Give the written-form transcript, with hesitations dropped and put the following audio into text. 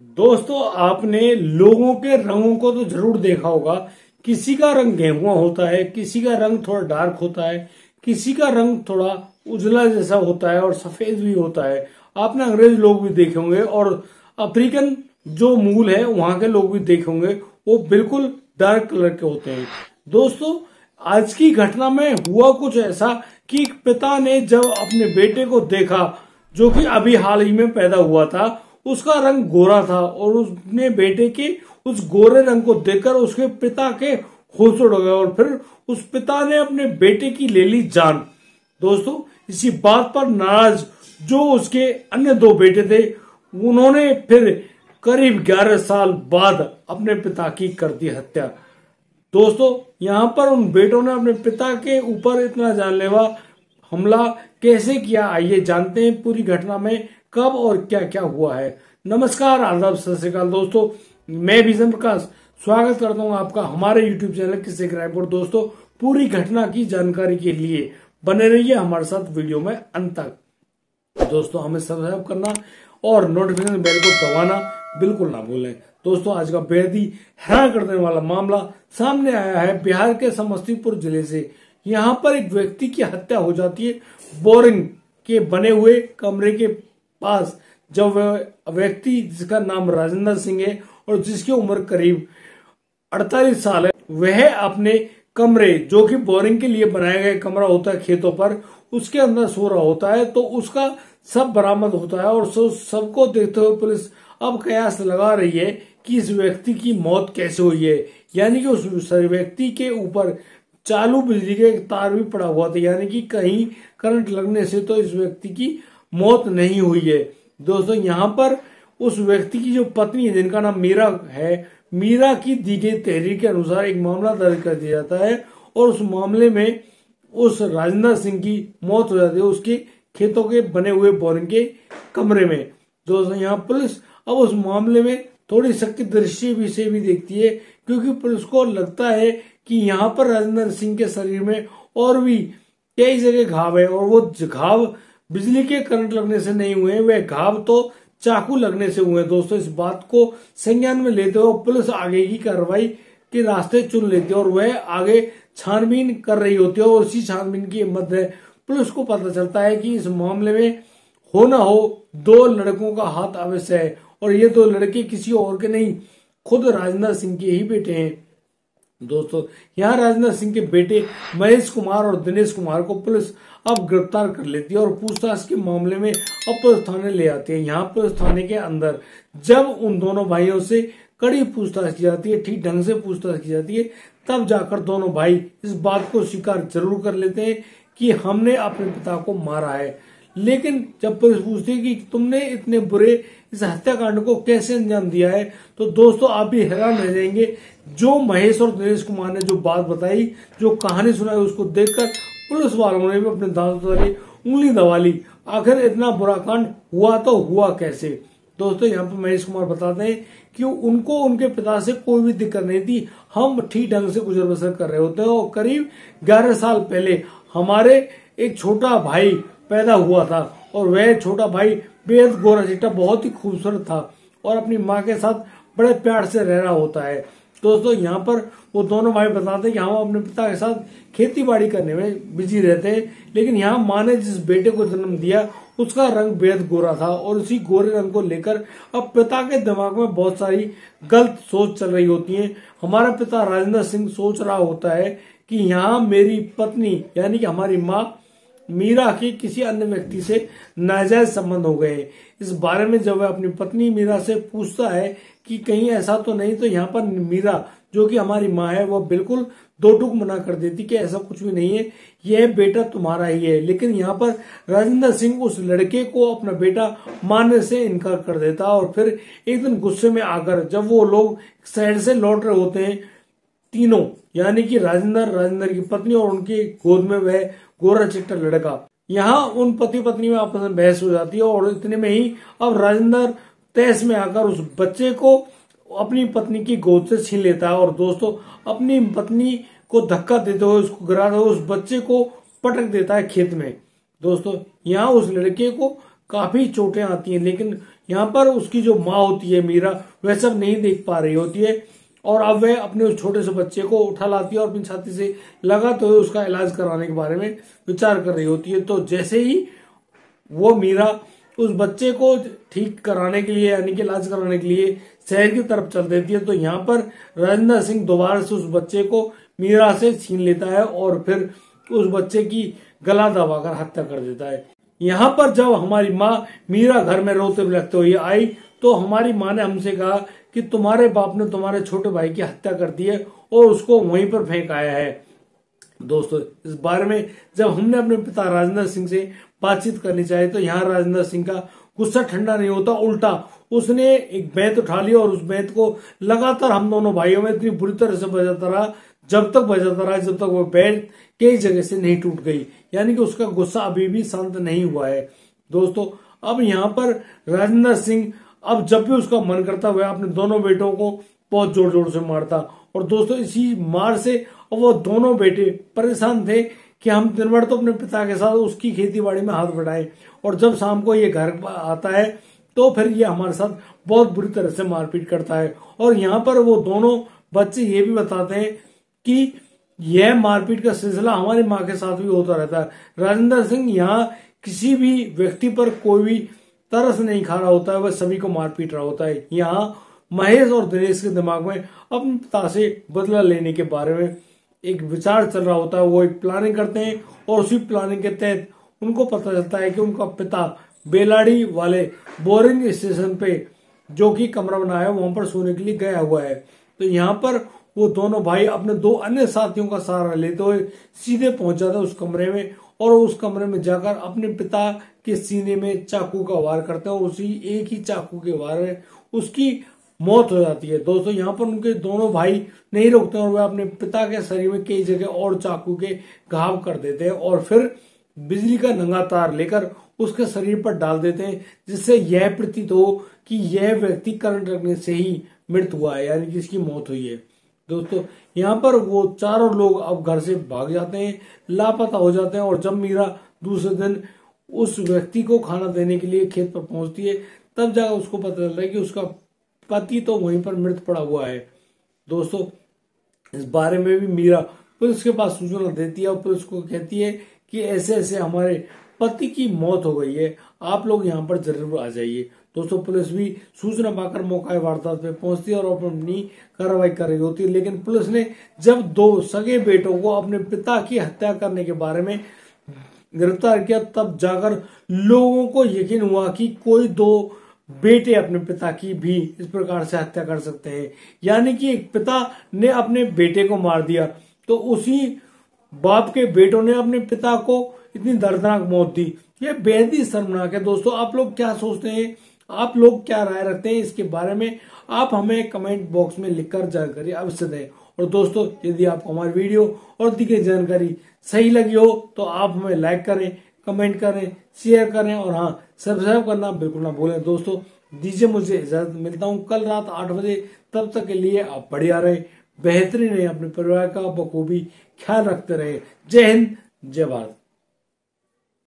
दोस्तों, आपने लोगों के रंगों को तो जरूर देखा होगा। किसी का रंग गेहुआ होता है, किसी का रंग थोड़ा डार्क होता है, किसी का रंग थोड़ा उजला जैसा होता है और सफेद भी होता है। आपने अंग्रेज लोग भी देखे होंगे और अफ्रीकन जो मूल है वहां के लोग भी देखे होंगे, वो बिल्कुल डार्क कलर के होते हैं। दोस्तों, आज की घटना में हुआ कुछ ऐसा कि एक पिता ने जब अपने बेटे को देखा, जो कि अभी हाल ही में पैदा हुआ था, उसका रंग गोरा था और उसने बेटे के उस गोरे रंग को देखकर उसके पिता के होश उड़ गए और फिर उस पिता ने अपने बेटे की ले ली जान। दोस्तों, इसी बात पर नाराज जो उसके अन्य दो बेटे थे, उन्होंने फिर करीब 11 साल बाद अपने पिता की कर दी हत्या। दोस्तों, यहाँ पर उन बेटों ने अपने पिता के ऊपर इतना जानलेवा हमला कैसे किया, आइए जानते हैं पूरी घटना में कब और क्या क्या हुआ है। नमस्कार, आदाब, सत श्री अकाल दोस्तों, मैं विजन प्रकाश स्वागत करता हूँ आपका हमारे यूट्यूब चैनल किस्से क्राइम पर। दोस्तों, पूरी घटना की जानकारी के लिए बने रहिए हमारे साथ वीडियो में अंत तक। दोस्तों, हमें सब्सक्राइब करना और नोटिफिकेशन बेल को दबाना बिल्कुल ना भूलें। दोस्तों, आज का बेहद ही हैरान कर देने वाला मामला सामने आया है बिहार के समस्तीपुर जिले से। यहाँ पर एक व्यक्ति की हत्या हो जाती है बोरिंग के बने हुए कमरे के पास। जब वह व्यक्ति, जिसका नाम राजेंद्र सिंह है और जिसकी उम्र करीब 48 साल है, वह अपने कमरे, जो कि बोरिंग के लिए बनाया गया कमरा होता है खेतों पर, उसके अंदर सो रहा होता है। तो उसका सब बरामद होता है और सबको देखते हुए पुलिस अब कयास लगा रही है कि इस व्यक्ति की मौत कैसे हुई है। यानी कि उस व्यक्ति के ऊपर चालू बिजली के तार भी पड़ा हुआ था, यानी कि कहीं करंट लगने से तो इस व्यक्ति की मौत नहीं हुई है। दोस्तों, यहाँ पर उस व्यक्ति की जो पत्नी है, जिनका नाम मीरा है, मीरा की दी गई तहरीर के अनुसार एक मामला दर्ज कर दिया जाता है और उस मामले में उस राजेंद्र सिंह की मौत हो जाती है उसके खेतों के बने हुए बोरिंग के कमरे में। दोस्तों, यहाँ पुलिस अब उस मामले में थोड़ी शक की दृष्टि से भी देखती है, क्योंकि पुलिस को लगता है कि यहाँ पर राजेंद्र सिंह के शरीर में और भी कई जगह घाव है और वो घाव बिजली के करंट लगने से नहीं हुए, वे घाव तो चाकू लगने से हुए। दोस्तों, इस बात को संज्ञान में लेते हुए पुलिस आगे की कार्रवाई के रास्ते चुन लेती है और वह आगे छानबीन कर रही होती है और उसी छानबीन की मध्य पुलिस को पता चलता है कि इस मामले में हो ना हो दो लड़कों का हाथ अवश्य है और ये दो लड़के किसी और के नहीं, खुद राजेंद्र सिंह के ही बेटे हैं। दोस्तों, यहाँ राजेंद्र सिंह के बेटे महेश कुमार और दिनेश कुमार को पुलिस अब गिरफ्तार कर लेती है और पूछताछ के मामले में अब पुलिस थाने ले आती है। यहाँ पुलिस थाने के अंदर जब उन दोनों भाइयों से कड़ी पूछताछ की जाती है, ठीक ढंग से पूछताछ की जाती है, तब जाकर दोनों भाई इस बात को स्वीकार जरूर कर लेते हैं कि हमने अपने पिता को मारा है। लेकिन जब पुलिस पूछती है कि तुमने इतने बुरे इस हत्याकांड को कैसे अंजाम दिया है, तो दोस्तों आप भी हैरान रह जाएंगे। जो महेश और दिनेश कुमार ने जो बात बताई, जो कहानी सुनाई, उसको देखकर पुलिस वालों ने भी अपने दांतों तले उंगली दबा ली। आखिर इतना बुरा कांड हुआ तो हुआ कैसे। दोस्तों, यहाँ पर महेश कुमार बताते हैं कि उनको उनके पिता से कोई भी दिक्कत नहीं थी, हम ठीक ढंग से गुजर बसर कर रहे होते हैं और करीब 11 साल पहले हमारे एक छोटा भाई पैदा हुआ था और वह छोटा भाई बेहद गोरा चिट्टा, बहुत ही खूबसूरत था और अपनी माँ के साथ बड़े प्यार से रह रहा होता है। दोस्तों, यहाँ पर वो दोनों भाई बताते हैं कि हम अपने पिता के साथ खेती बाड़ी करने में बिजी रहते हैं, लेकिन यहाँ माँ ने जिस बेटे को जन्म दिया उसका रंग बेहद गोरा था और उसी गोरे रंग को लेकर अब पिता के दिमाग में बहुत सारी गलत सोच चल रही होती है। हमारा पिता राजेंद्र सिंह सोच रहा होता है कि यहाँ मेरी पत्नी यानी कि हमारी माँ मीरा के किसी अन्य व्यक्ति से नाजायज संबंध हो गए। इस बारे में जब वह अपनी पत्नी मीरा से पूछता है कि कहीं ऐसा तो नहीं, तो यहाँ पर मीरा, जो कि हमारी माँ है, वो बिल्कुल दो टूक मना कर देती कि ऐसा कुछ भी नहीं है, यह बेटा तुम्हारा ही है। लेकिन यहाँ पर राजेंद्र सिंह उस लड़के को अपना बेटा मानने से इनकार कर देता और फिर एक दिन गुस्से में आकर जब वो लोग शहर से लौट रहे होते हैं, तीनों यानी कि राजेंद्र की पत्नी और उनकी गोद में वह गोरा चिट्टा लड़का, यहाँ उन पति पत्नी में आपस में बहस हो जाती है और इतने में ही अब राजेंद्र तैश में आकर उस बच्चे को अपनी पत्नी की गोद से छीन लेता है और दोस्तों अपनी पत्नी को धक्का देते हुए, उसको गिराते हुए उस बच्चे को पटक देता है खेत में। दोस्तों, यहाँ उस लड़के को काफी चोटें आती हैं, लेकिन यहाँ पर उसकी जो माँ होती है मीरा, वह सब नहीं देख पा रही होती है और अब वह अपने उस छोटे से बच्चे को उठा लाती है और अपनी छाती से लगाते हुए उसका इलाज कराने के बारे में विचार कर रही होती है। तो जैसे ही वो मीरा उस बच्चे को ठीक कराने के लिए यानी कि इलाज कराने के लिए शहर की तरफ चल देती है, तो यहाँ पर राजेंद्र सिंह दोबारा से उस बच्चे को मीरा से छीन लेता है और फिर उस बच्चे की गला दबाकर हत्या कर देता है। यहाँ पर जब हमारी माँ मीरा घर में रोते बिलखते हुए आई तो हमारी माँ ने हमसे कहा कि तुम्हारे बाप ने तुम्हारे छोटे भाई की हत्या कर दी है और उसको वहीं पर फेंक आया है। दोस्तों, इस बारे में जब हमने अपने पिता राजेंद्र सिंह से बातचीत करनी चाहिए तो यहाँ राजेंद्र सिंह का गुस्सा ठंडा नहीं होता, उल्टा उसने एक बेंत उठा लिया और उस बेंत को लगातार हम दोनों भाइयों में इतनी बुरी तरह से बजाता रहा जब तक वो बेंत कई जगह से नहीं टूट गई, यानी कि उसका गुस्सा अभी भी शांत नहीं हुआ है। दोस्तों, अब यहाँ पर राजेंद्र सिंह अब जब भी उसका मन करता वह अपने दोनों बेटों को बहुत जोर जोर से मारता और दोस्तों इसी मार से अब वो दोनों बेटे परेशान थे कि हम दिन भर तो अपने पिता के साथ उसकी खेती बाड़ी में हाथ बढ़ाए और जब शाम को ये घर आता है तो फिर ये हमारे साथ बहुत बुरी तरह से मारपीट करता है। और यहाँ पर वो दोनों बच्चे ये भी बताते हैं कि यह मारपीट का सिलसिला हमारी माँ के साथ भी होता रहता है। राजेंद्र सिंह यहाँ किसी भी व्यक्ति पर कोई भी तरस नहीं खा रहा होता है, वह सभी को मारपीट रहा होता है। यहाँ महेश और दिनेश के दिमाग में अपने पिता से बदला लेने के बारे में एक विचार चल रहा होता है। वो एक प्लानिंग करते हैं और उसी प्लानिंग के तहत उनको पता चलता है कि उनका पिता बेलाड़ी वाले बोरिंग स्टेशन पे जो कि कमरा बनाया है वहां पर सोने के लिए गया हुआ है। तो यहाँ पर वो दोनों भाई अपने दो अन्य साथियों का सहारा लेते हुए सीधे पहुंच जाते हैं उस कमरे में और उस कमरे में जाकर अपने पिता के सीने में चाकू का वार करते हैं और उसी एक ही चाकू के वार में उसकी मौत हो जाती है। दोस्तों, यहाँ पर उनके दोनों भाई नहीं रुकते और वे अपने पिता के शरीर में कई जगह और चाकू के घाव कर देते हैं और फिर बिजली का नंगा तार लेकर उसके शरीर पर डाल देते हैं, जिससे यह प्रतीत हो कि यह व्यक्ति करंट लगने से ही मृत्यु हुआ है, यानी कि इसकी मौत हुई है। दोस्तों, यहाँ पर वो चारों लोग अब घर से भाग जाते हैं, लापता हो जाते हैं और जब मीरा दूसरे दिन उस व्यक्ति को खाना देने के लिए खेत पर पहुंचती है तब जाकर उसको पता चलता है कि उसका पति तो वहीं पर मृत पड़ा हुआ है। दोस्तों, इस बारे में भी मीरा पुलिस के पास सूचना देती है और पुलिस को कहती है कि ऐसे ऐसे हमारे पति की मौत हो गई है, आप लोग यहाँ पर जरूर आ जाइए। दोस्तों, पुलिस भी सूचना पाकर मौका वारदात पे पहुंचती है और अपनी कार्रवाई कर रही होती है, लेकिन पुलिस ने जब दो सगे बेटों को अपने पिता की हत्या करने के बारे में गिरफ्तार किया तब जाकर लोगों को यकीन हुआ कि कोई दो बेटे अपने पिता की भी इस प्रकार से हत्या कर सकते हैं, यानी कि एक पिता ने अपने बेटे को मार दिया तो उसी बाप के बेटों ने अपने पिता को इतनी दर्दनाक मौत दी। यह बेहद ही शर्मनाक है। दोस्तों, आप लोग क्या सोचते हैं, आप लोग क्या राय रखते हैं इसके बारे में, आप हमें कमेंट बॉक्स में लिखकर जानकारी अवश्य दें। और दोस्तों, यदि आपको हमारी वीडियो और दी गई जानकारी सही लगी हो तो आप हमें लाइक करें, कमेंट करें, शेयर करें और हाँ, सब्सक्राइब करना बिल्कुल ना भूलें। दोस्तों, दीजिए मुझे इजाजत, मिलता हूँ कल रात 8 बजे। तब तक के लिए आप बढ़िया रहे, बेहतरीन रहे, अपने परिवार का बखूबी ख्याल रखते रहे। जय हिंद, जय भारत।